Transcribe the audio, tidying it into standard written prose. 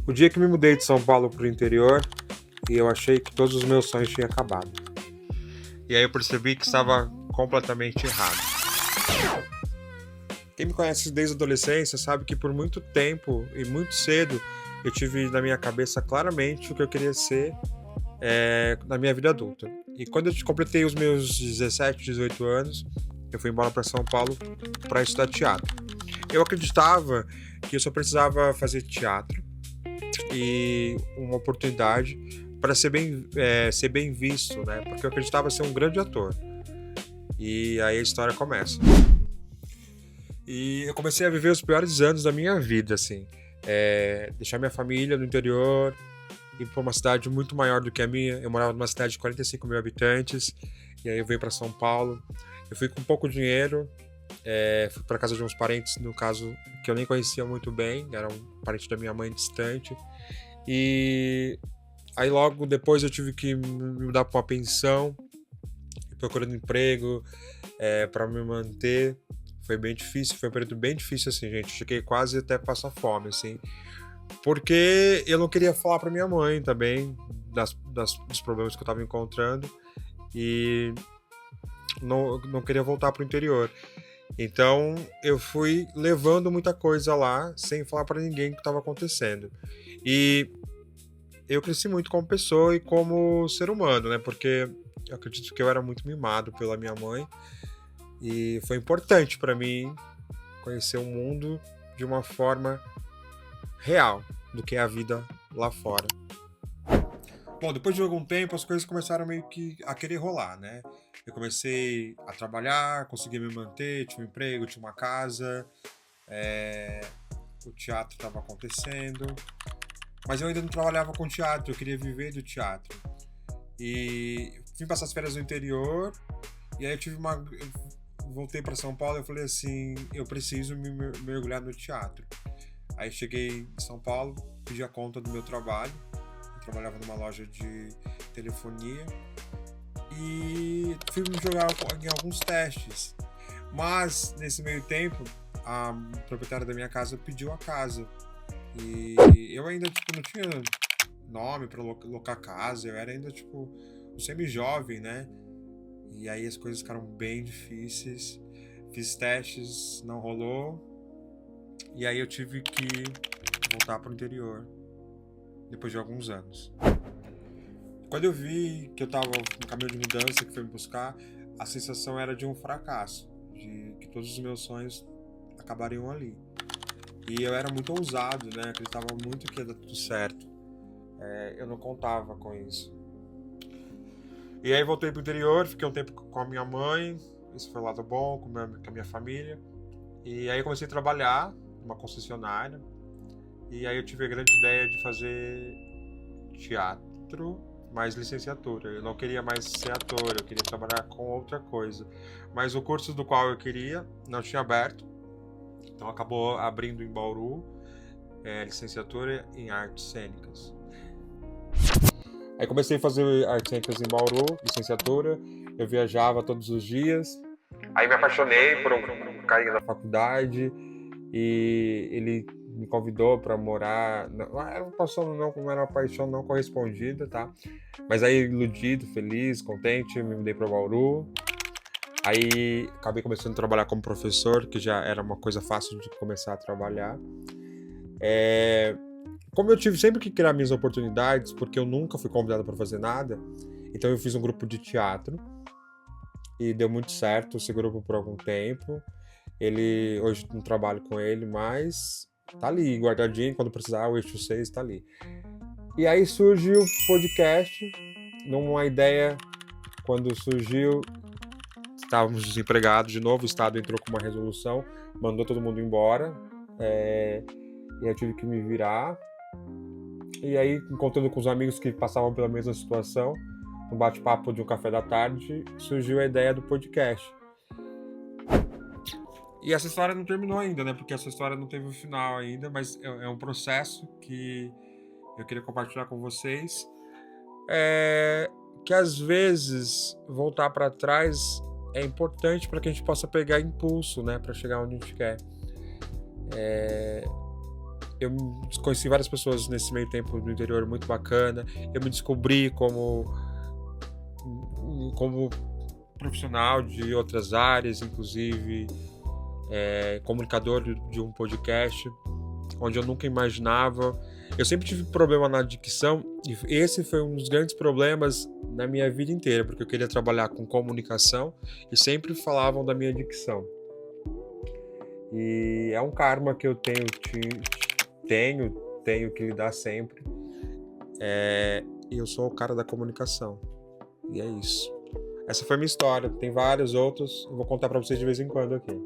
O dia que me mudei de São Paulo para o interior e eu achei que todos os meus sonhos tinham acabado. E aí eu percebi que estava completamente errado. Quem me conhece desde a adolescência sabe que por muito tempo e muito cedo eu tive na minha cabeça claramente o que eu queria ser na minha vida adulta. E quando eu completei os meus 17, 18 anos, eu fui embora para São Paulo para estudar teatro. Eu acreditava que eu só precisava fazer teatro e uma oportunidade para ser bem visto, né? Porque eu acreditava ser um grande ator. E aí a história começa. E eu comecei a viver os piores anos da minha vida, assim. Deixar minha família no interior, ir para uma cidade muito maior do que a minha. Eu morava numa cidade de 45 mil habitantes, e aí eu veio para São Paulo. Eu fui com pouco dinheiro, fui para casa de uns parentes, no caso, que eu nem conhecia muito bem, era um parente da minha mãe distante. E aí logo depois eu tive que me mudar para uma pensão, procurando emprego para me manter. Foi bem difícil, foi um período bem difícil, assim, gente. Eu cheguei quase até passar fome, assim. Porque eu não queria falar pra minha mãe também dos problemas que eu tava encontrando. E não queria voltar pro interior. Então, eu fui levando muita coisa lá, sem falar pra ninguém o que tava acontecendo. E eu cresci muito como pessoa e como ser humano, né? Porque eu acredito que eu era muito mimado pela minha mãe. E foi importante para mim conhecer o mundo de uma forma real do que é a vida lá fora. Bom, depois de algum tempo as coisas começaram meio que a querer rolar, né? Eu comecei a trabalhar, consegui me manter, tinha um emprego, tinha uma casa, o teatro estava acontecendo, mas eu ainda não trabalhava com teatro, eu queria viver do teatro. E vim passar as férias no interior, e aí eu voltei para São Paulo e eu falei assim, eu preciso me mergulhar no teatro. Aí cheguei em São Paulo, pedi a conta do meu trabalho, eu trabalhava numa loja de telefonia e fui me jogar em alguns testes. Mas nesse meio tempo, a proprietária da minha casa pediu a casa e eu ainda não tinha nome para locar casa, eu era ainda um semi-jovem, né? E aí as coisas ficaram bem difíceis. Fiz testes, não rolou. E aí eu tive que voltar para o interior. Depois de alguns anos. Quando eu vi que eu estava no caminho de mudança, que foi me buscar, a sensação era de um fracasso. De que todos os meus sonhos acabariam ali. E eu era muito ousado, né? Acreditava muito que ia dar tudo certo. Eu não contava com isso. E aí voltei pro interior, fiquei um tempo com a minha mãe, isso foi um lado bom, com a minha família. E aí eu comecei a trabalhar numa concessionária, e aí eu tive a grande ideia de fazer teatro mais licenciatura. Eu não queria mais ser ator, eu queria trabalhar com outra coisa. Mas o curso do qual eu queria não tinha aberto, então acabou abrindo em Bauru, licenciatura em artes cênicas. Aí comecei a fazer artes cênicas em Bauru, licenciatura, eu viajava todos os dias. Aí me apaixonei por um carinha da faculdade e ele me convidou para morar. Era uma paixão não correspondida, tá? Mas aí iludido, feliz, contente, me mudei para Bauru. Aí acabei começando a trabalhar como professor, que já era uma coisa fácil de começar a trabalhar. Como eu tive sempre que criar minhas oportunidades, porque eu nunca fui convidado para fazer nada, então eu fiz um grupo de teatro e deu muito certo esse grupo por algum tempo. Hoje não trabalho com ele, mas tá ali, guardadinho, quando precisar, o Eixo 6 tá ali. E aí surgiu o podcast, numa ideia, quando surgiu, estávamos desempregados de novo, o Estado entrou com uma resolução, mandou todo mundo embora, e eu tive que me virar. E aí, encontrando com os amigos que passavam pela mesma situação, no bate-papo de um café da tarde, surgiu a ideia do podcast. E essa história não terminou ainda, né? Porque essa história não teve o final ainda, mas é um processo que eu queria compartilhar com vocês. Que às vezes voltar para trás é importante para que a gente possa pegar impulso, né? Para chegar onde a gente quer. Eu conheci várias pessoas nesse meio tempo no interior muito bacana. Eu me descobri como profissional de outras áreas, inclusive comunicador de um podcast, onde eu nunca imaginava. Eu sempre tive problema na dicção e esse foi um dos grandes problemas na minha vida inteira, porque eu queria trabalhar com comunicação e sempre falavam da minha dicção. E é um karma que eu tenho que lidar sempre. E eu sou o cara da comunicação. E é isso. Essa foi a minha história. Tem vários outros. Eu vou contar pra vocês de vez em quando aqui.